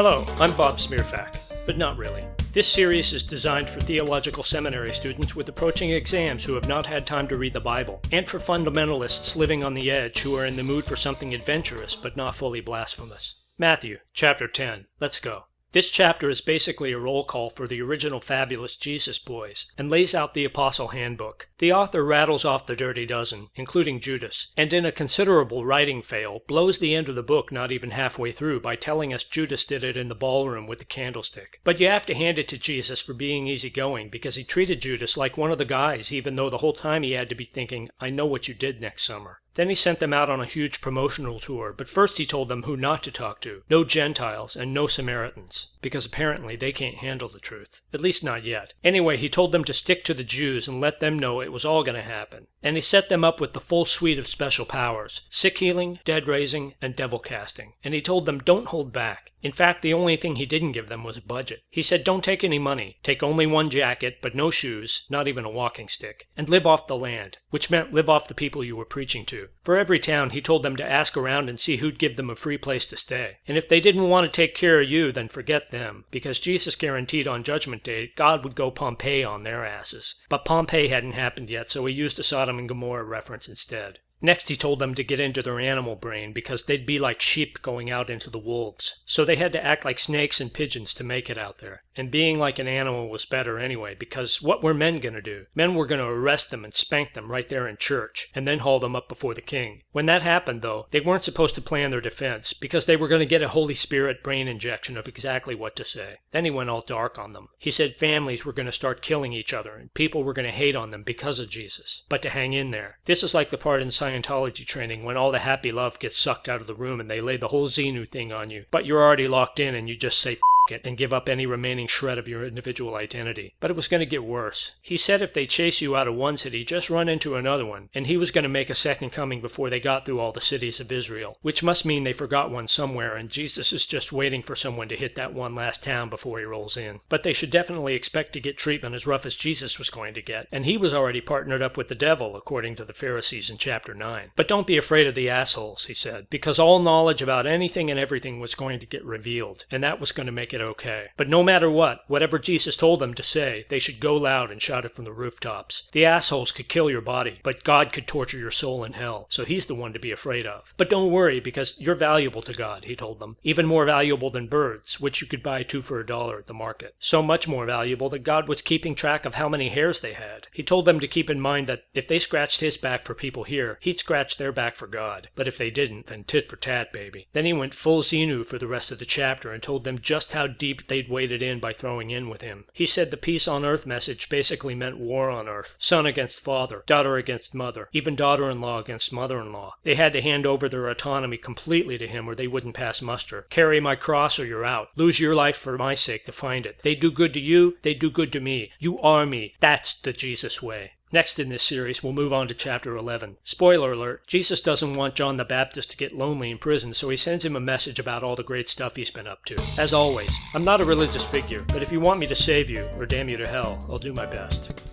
Hello, I'm Bob Smeerfak, but not really. This series is designed for theological seminary students with approaching exams who have not had time to read the Bible, and for fundamentalists living on the edge who are in the mood for something adventurous but not fully blasphemous. Matthew, chapter 10. Let's go. This chapter is basically a roll call for the original fabulous Jesus boys, and lays out the apostle handbook. The author rattles off the dirty dozen, including Judas, and in a considerable writing fail, blows the end of the book not even halfway through by telling us Judas did it in the ballroom with the candlestick. But you have to hand it to Jesus for being easygoing, because he treated Judas like one of the guys, even though the whole time he had to be thinking, I know what you did next summer. Then he sent them out on a huge promotional tour, but first he told them who not to talk to. No Gentiles and no Samaritans, because apparently they can't handle the truth. At least not yet. Anyway, he told them to stick to the Jews and let them know it was all going to happen. And he set them up with the full suite of special powers: sick healing, dead raising, and devil casting. And he told them don't hold back. In fact, the only thing he didn't give them was a budget. He said don't take any money, take only one jacket, but no shoes, not even a walking stick, and live off the land, which meant live off the people you were preaching to. For every town, he told them to ask around and see who'd give them a free place to stay. And if they didn't want to take care of you, then forget them, because Jesus guaranteed on Judgment Day God would go Pompeii on their asses. But Pompeii hadn't happened yet, so he used a Sodom and Gomorrah reference instead. Next, he told them to get into their animal brain because they'd be like sheep going out into the wolves. So they had to act like snakes and pigeons to make it out there. And being like an animal was better anyway, because what were men going to do? Men were going to arrest them and spank them right there in church, and then haul them up before the king. When that happened, though, they weren't supposed to plan their defense, because they were going to get a Holy Spirit brain injection of exactly what to say. Then he went all dark on them. He said families were going to start killing each other, and people were going to hate on them because of Jesus. But to hang in there. This is like the part in Scientology training when all the happy love gets sucked out of the room and they lay the whole Xenu thing on you, but you're already locked in and you just say it and give up any remaining shred of your individual identity. But it was going to get worse. He said if they chase you out of one city, just run into another one, and he was going to make a second coming before they got through all the cities of Israel, which must mean they forgot one somewhere, and Jesus is just waiting for someone to hit that one last town before he rolls in. But they should definitely expect to get treatment as rough as Jesus was going to get, and he was already partnered up with the devil, according to the Pharisees in chapter 9. But don't be afraid of the assholes, he said, because all knowledge about anything and everything was going to get revealed, and that was going to make it okay. But no matter what, whatever Jesus told them to say, they should go loud and shout it from the rooftops. The assholes could kill your body, but God could torture your soul in hell, so he's the one to be afraid of. But don't worry, because you're valuable to God, he told them. Even more valuable than birds, which you could buy 2 for $1 at the market. So much more valuable that God was keeping track of how many hairs they had. He told them to keep in mind that if they scratched his back for people here, he'd scratch their back for God. But if they didn't, then tit for tat, baby. Then he went full Xenu for the rest of the chapter and told them just how deep they'd waded in by throwing in with him. He said the peace on earth message basically meant war on earth. Son against father, daughter against mother, even daughter-in-law against mother-in-law. They had to hand over their autonomy completely to him or they wouldn't pass muster. Carry my cross or you're out. Lose your life for my sake to find it. They do good to you, they do good to me. You are me. That's the Jesus way. Next in this series, we'll move on to chapter 11. Spoiler alert, Jesus doesn't want John the Baptist to get lonely in prison, so he sends him a message about all the great stuff he's been up to. As always, I'm not a religious figure, but if you want me to save you, or damn you to hell, I'll do my best.